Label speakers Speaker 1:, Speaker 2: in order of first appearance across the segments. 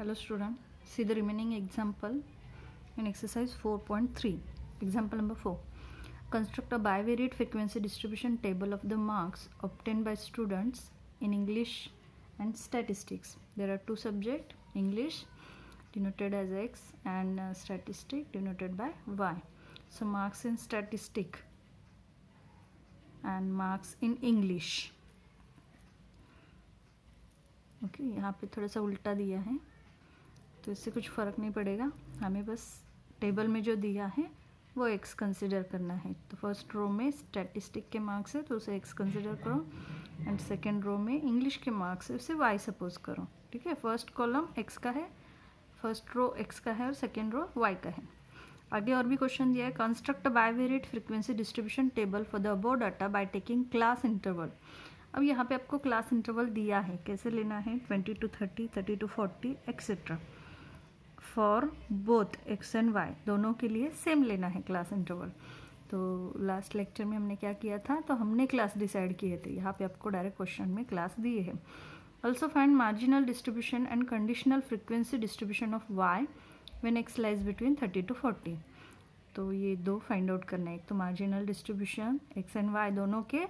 Speaker 1: Hello student, see the remaining example in exercise 4.3. Example number 4. Construct a bivariate frequency distribution table of the marks obtained by students in English and statistics. There are two subjects, English denoted as X and statistic denoted by Y. So marks in statistic and marks in English. Okay यहाँ पे थोड़ा सा उल्टा दिया है तो इससे कुछ फ़र्क नहीं पड़ेगा, हमें बस टेबल में जो दिया है वो एक्स कंसिडर करना है। तो फर्स्ट रो में स्टैटिस्टिक के मार्क्स है तो उसे एक्स कंसिडर करो एंड सेकेंड रो में इंग्लिश के मार्क्स है उसे वाई सपोज करो। ठीक है, फर्स्ट कॉलम एक्स का है, फर्स्ट रो एक्स का है और सेकेंड रो वाई का है। आगे और भी क्वेश्चन दिया है, construct a bivariate frequency distribution table for the above data by taking class interval. अब यहाँ पे आपको क्लास इंटरवल दिया है, कैसे लेना है 20 to 30, 30 to 40 etcetera for both X and Y, दोनों के लिए सेम लेना है क्लास इंटरवल। तो लास्ट लेक्चर में हमने क्या किया था, तो हमने क्लास डिसाइड किए थे, यहाँ पे आपको डायरेक्ट क्वेश्चन में क्लास दिए है। Also find marginal distribution and conditional frequency distribution of Y when X lies between 30 to 40। तो ये दो फाइंड आउट करना है, एक तो marginal distribution X and Y दोनों के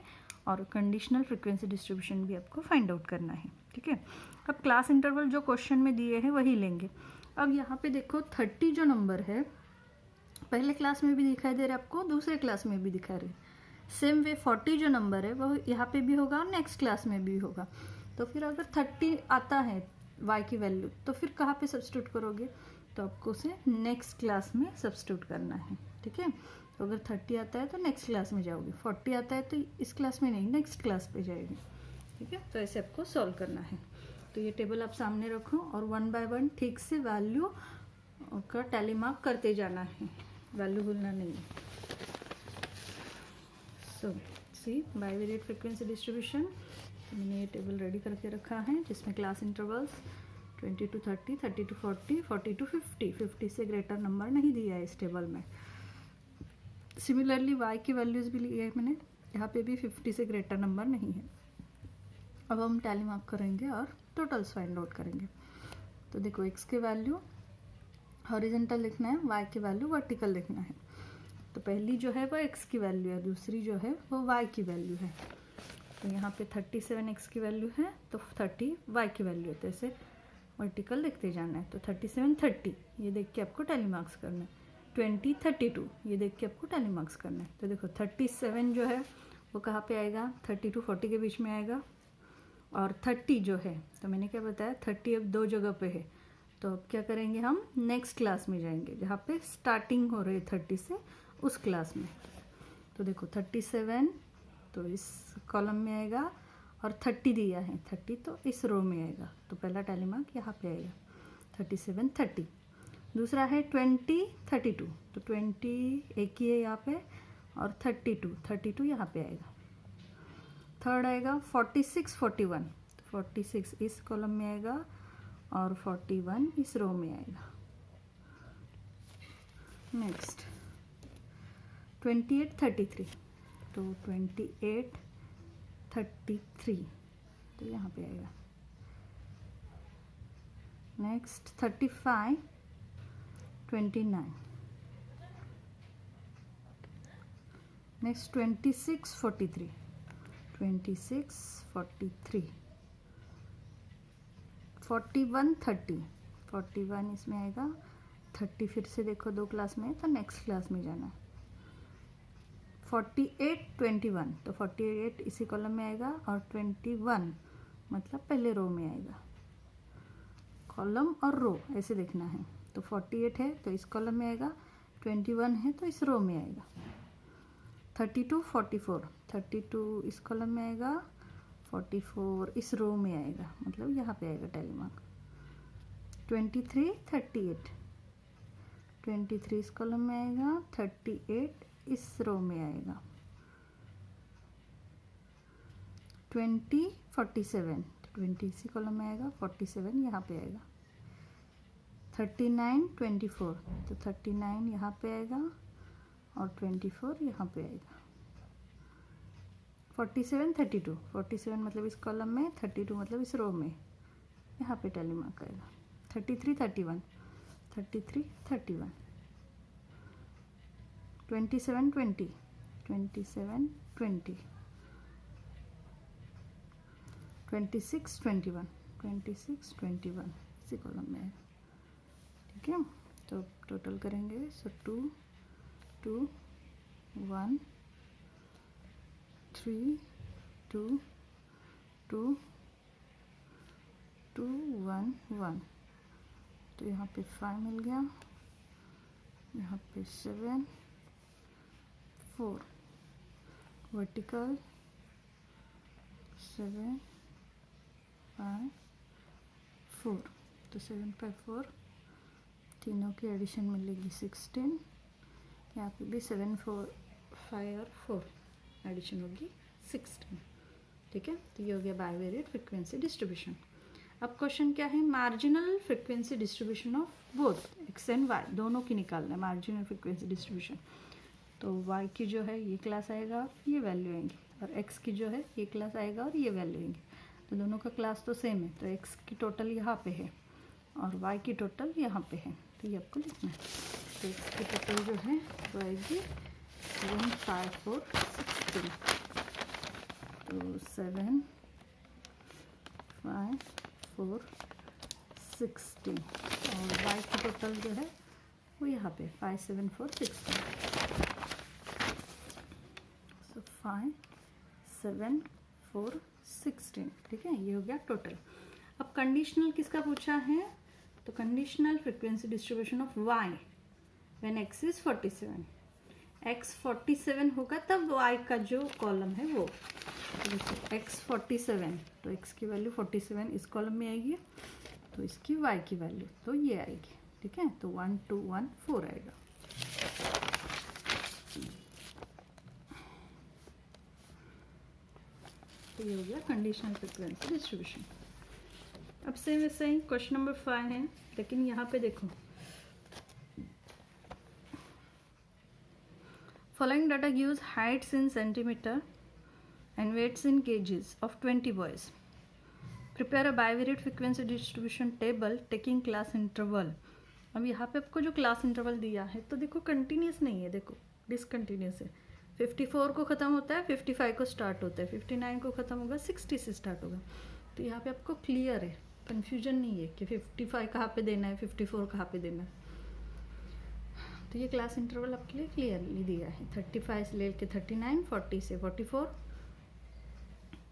Speaker 1: और कंडीशनल फ्रीक्वेंसी डिस्ट्रीब्यूशन भी आपको फाइंड आउट करना है। ठीक है, अब क्लास इंटरवल जो क्वेश्चन में दिए हैं वही लेंगे। अब यहाँ पे देखो 30 जो नंबर है पहले क्लास में भी दिखाई दे रहा है आपको, दूसरे क्लास में भी दिखा रही है। सेम वे 40 जो नंबर है वो यहाँ पे भी होगा और नेक्स्ट क्लास में भी होगा। तो फिर अगर 30 आता है y की वैल्यू तो फिर कहाँ पे सब्स्टिट्यूट करोगे, तो आपको उसे नेक्स्ट क्लास में सब्स्टिट्यूट करना है। ठीक है, तो अगर 30 आता है तो नेक्स्ट क्लास में जाओगे, 40 आता है तो इस क्लास में नहीं नेक्स्ट क्लास पे जाएगी। ठीक है, तो ऐसे आपको सॉल्व करना है। तो ये टेबल आप सामने रखो और 1 by 1 ठीक से वैल्यू का टैली मार्क करते जाना है, वैल्यू भूलना नहीं है। सो सी बाइवेरिएट फ्रीक्वेंसी डिस्ट्रीब्यूशन, मैंने ये टेबल रेडी करके रखा है जिसमें class intervals 20 to 30, 30 to 40, 40 to 50, 50 से ग्रेटर नंबर नहीं दिया है इस टेबल में। सिमिलरली y की वैल्यूज़ भी ली है मैंने, यहाँ पे भी 50 से ग्रेटर नंबर नहीं है। अब हम टैली मार्क करेंगे और टोटल्स फाइंड आउट करेंगे। तो देखो x के वैल्यू हॉरिजॉन्टल लिखना है, y की वैल्यू वर्टिकल लिखना है। तो पहली जो है वो x की वैल्यू है, दूसरी जो है वो y की वैल्यू है। तो यहाँ पे 37 x की वैल्यू है तो 30 y की वैल्यू है, तो ऐसे वर्टिकल लिखते जाना है। तो 37 30 ये देख के आपको टैली मार्क्स करना है, 20 32 ये देख के आपको टैली मार्क्स करना है। तो देखो 37 जो है वो कहाँ पे आएगा, 30 to 40 के बीच में आएगा। और 30 जो है तो मैंने क्या बताया 30 अब दो जगह पे है, तो अब क्या करेंगे हम नेक्स्ट क्लास में जाएंगे जहाँ पे स्टार्टिंग हो रही है 30 से उस क्लास में। तो देखो 37 तो इस कॉलम में आएगा और 30 दिया है 30 तो इस रो में आएगा, तो पहला टैली मार्क यहाँ पे आएगा 37 30। दूसरा है 20 32, तो 20 एक ही है यहाँ पे और 32 यहाँ पे आएगा। थर्ड आएगा 46 41, तो 46 इस कॉलम में आएगा और 41 इस रो में आएगा। नेक्स्ट 28 33, तो 28 33 तो यहाँ पे आएगा। नेक्स्ट 35 29, नेक्स्ट 26 43, 26 43, 41 30, 41 इसमें आएगा, 30 फिर से देखो दो क्लास में तो नेक्स्ट क्लास में जाना है। 48 21, तो 48 इसी कॉलम में आएगा और 21 मतलब पहले रो में आएगा। कॉलम और रो ऐसे देखना है, तो 48 है तो इस कॉलम में आएगा, 21 है तो इस रो में आएगा। 32 44, 32 इस कॉलम में आएगा, 44 इस रो में आएगा, मतलब यहाँ पे आएगा टैली मार्क। 23 38, 23 इस कॉलम में आएगा, 38 इस रो में आएगा। 20 47, 20 इसी कॉलम में आएगा, 47 यहाँ पे आएगा। 39 24, तो 39 यहाँ पे आएगा और 24 यहाँ पे आएगा। 47 32, 47 मतलब इस कॉलम में, 32 मतलब इस रो में, यहाँ पे टैली मार्क आएगा। 33 31 33 31 27 20 27 20 26 21 26 21 इसी कॉलम में है, ठीक है। तो टोटल करेंगे, सो 2 2 1 3 2 2 2 1 1, तो यहाँ पे 5 मिल गया, यहाँ पे 7 4 वर्टिकल 7 5 4, तो 7 5 4 तीनों की एडिशन मिलेगी 16, यहाँ पे भी 7 4 5 और 4 एडिशन होगी 16, ठीक है। तो ये हो गया बाइवेरिएट फ्रिक्वेंसी डिस्ट्रीब्यूशन। अब क्वेश्चन क्या है, marginal frequency distribution of both X and Y, दोनों की निकालना है मार्जिनल फ्रिक्वेंसी डिस्ट्रीब्यूशन। तो वाई की जो है ये क्लास आएगा, ये वैल्यू आएंगी, और एक्स की जो है ये क्लास आएगा और ये वैल्यू आएंगी। तो दोनों का क्लास तो सेम है, तो एक्स की टोटल यहाँ पे है और वाई की टोटल यहाँ पे है, तो ये आपको लिखना है। तो एक्स की टोटल जो है वो आएगी 1 5 4 16, तो 7 5 4 16, और वाई की टोटल जो है वो यहाँ पे 5 7 4 16, सो 5 7 4 16, ठीक है। ये हो गया टोटल। अब कंडीशनल किसका पूछा है, तो conditional frequency distribution of Y when X is 47, X 47 होगा तब वाई का जो कॉलम है वो, तो एक्स 47, तो एक्स की वैल्यू 47 इस कॉलम में आएगी, तो इसकी वाई की वैल्यू तो ये आएगी, ठीक है। तो 1 2 1 4 आएगा। तो ये हो गया कंडीशनल फ्रिक्वेंसी डिस्ट्रीब्यूशन। अब से वैसे ही क्वेश्चन नंबर 5 है, लेकिन यहाँ पे देखो, following data gives heights in centimetre and weights in kgs of 20 boys, prepare a bivariate frequency distribution table taking class interval. अब यहाँ पे आपको जो क्लास इंटरवल दिया है तो देखो कंटिन्यूस नहीं है, देखो डिसकंटिन्यूस है। 54 को ख़त्म होता है, 55 को स्टार्ट होता है, 59 को ख़त्म होगा, 60 से स्टार्ट होगा। तो यहाँ पे आपको क्लियर है, कन्फ्यूजन नहीं है कि 55 कहाँ पे देना है, 54 कहाँ पे देना है। तो ये क्लास इंटरवल आपके लिए क्लियरली दिया है, 35 से लेकर 39, 40 से 44।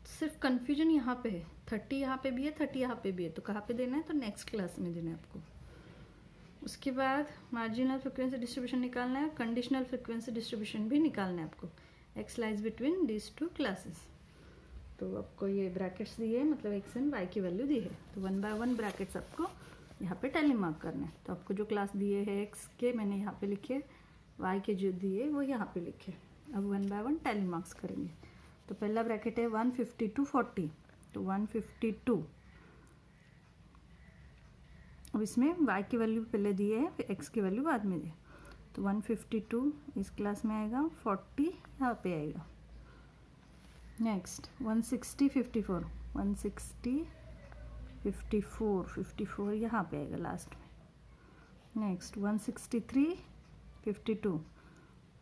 Speaker 1: सिर्फ कन्फ्यूजन यहाँ पे है, 30 यहाँ पे भी है, 30 यहाँ पे भी है, तो कहाँ पे देना है, तो नेक्स्ट क्लास में देना है आपको। उसके बाद मार्जिनल फ्रिक्वेंसी डिस्ट्रीब्यूशन निकालना है, कंडीशनल फ्रिक्वेंसी डिस्ट्रीब्यूशन भी निकालना है आपको। X lies between this two classes. तो आपको ये ब्रैकेट्स दिए हैं, मतलब एक्स एंड वाई की वैल्यू दी है, तो 1 बाय 1 ब्रैकेट्स आपको यहाँ पे टैली मार्क करना है। तो आपको जो क्लास दिए है एक्स के मैंने यहाँ पे लिखे, वाई के जो दिए वो यहाँ पे लिखे। अब 1 बाय 1 टैली मार्क्स करेंगे। तो पहला ब्रैकेट है 152 40, तो 152। अब इसमें y की वैल्यू पहले दिए है, फिर x की वैल्यू बाद में दिए, तो 152 इस क्लास में आएगा, 40 यहाँ पे आएगा। नेक्स्ट 160 54, 160 54 54 यहाँ पे आएगा लास्ट में। नेक्स्ट 163 52,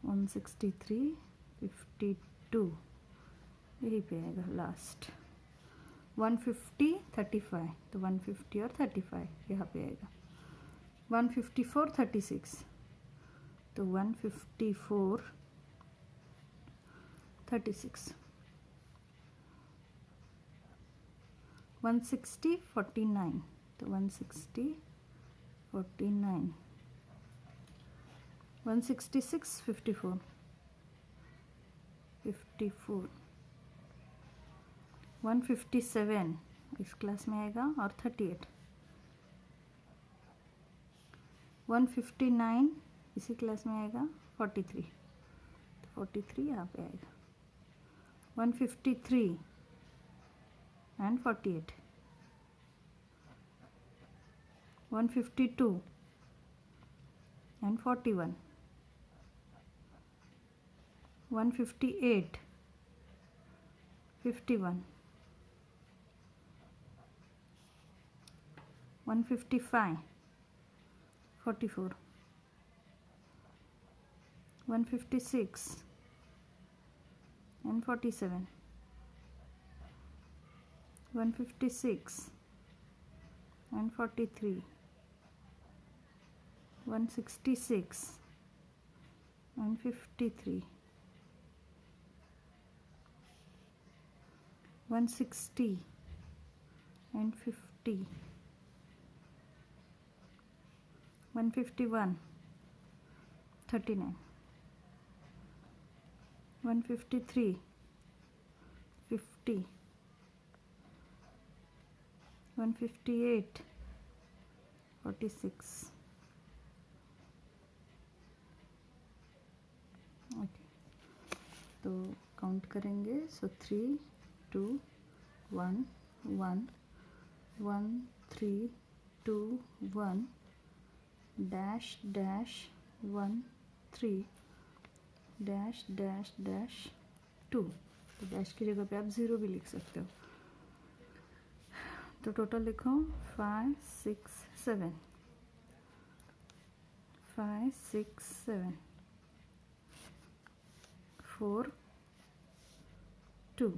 Speaker 1: 163 52 यही पे आएगा लास्ट। 150 35, तो 150 और 35 यहाँ पे आएगा। 154 36, तो 154 36। 160 49, तो 160 49। 166 54 54। 157 इस क्लास में आएगा और 38। 159 इसी क्लास में आएगा, 43, तो 43 यहाँ पे आएगा। 153 and 48। 152 and 41। 158 51। 155, 44, 156 and 47, 156 and 43, 166 and 53, 160 and 50, 151, 39, 153, 50, 158, 46. Okay, तो काउंट करेंगे. सो 3 2 1 1 1 3 2 1 dash dash 1 3 dash dash dash 2. तो डैश की जगह पे आप 0 भी लिख सकते हो. तो टोटल लिखो 5 6 7, 5 6 7, 4 2,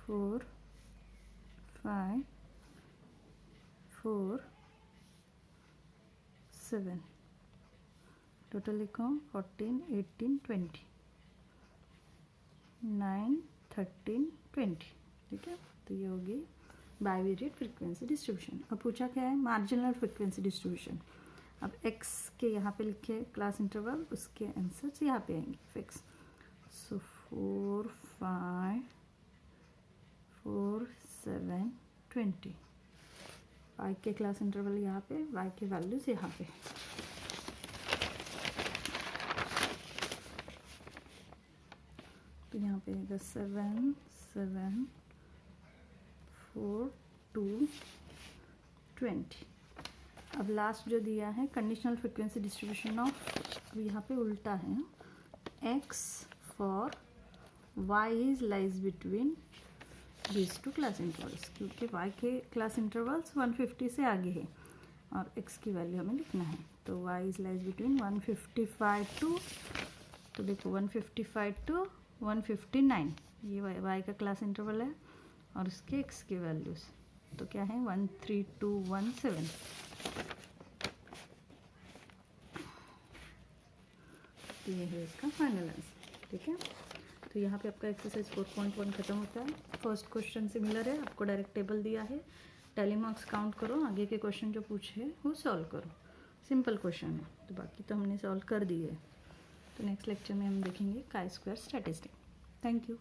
Speaker 1: 4 5 4 7. टोटल लिखो 14 18 20, 9 13 20. ठीक है, तो ये होगी बाइवेरिएट फ्रीक्वेंसी डिस्ट्रीब्यूशन. अब पूछा क्या है, मार्जिनल फ्रीक्वेंसी डिस्ट्रीब्यूशन. अब x के यहाँ पे लिखे क्लास इंटरवल, उसके आंसर्स यहाँ पे आएंगे फिक्स. सो 4 5 4 7 20. y के क्लास इंटरवल यहाँ पे, y के वैल्यूज यहाँ पे. तो यहाँ पे 7 7 4 2 20. अब लास्ट जो दिया है कंडीशनल फ्रीक्वेंसी डिस्ट्रीब्यूशन ऑफ, अब यहाँ पे उल्टा है. x for y is lies between these two class intervals, क्योंकि y के क्लास इंटरवल्स 150 से आगे है और x की वैल्यू हमें लिखना है. तो y is lies between 155 to, तो देखो 155 टू 159, ये y का क्लास इंटरवल है और उसके x की वैल्यूज तो क्या है 13217. ये है इसका फाइनल आंसर. ठीक है, तो यहाँ पे आपका एक्सरसाइज 4.1 खत्म होता है. फर्स्ट क्वेश्चन सिमिलर है, आपको डायरेक्ट टेबल दिया है, टैली मार्क्स काउंट करो, आगे के क्वेश्चन जो पूछे हैं वो सॉल्व करो. सिंपल क्वेश्चन है, तो बाकी तो हमने सॉल्व कर दिए. तो नेक्स्ट लेक्चर में हम देखेंगे chi-square स्टैटिस्टिक. Thank you.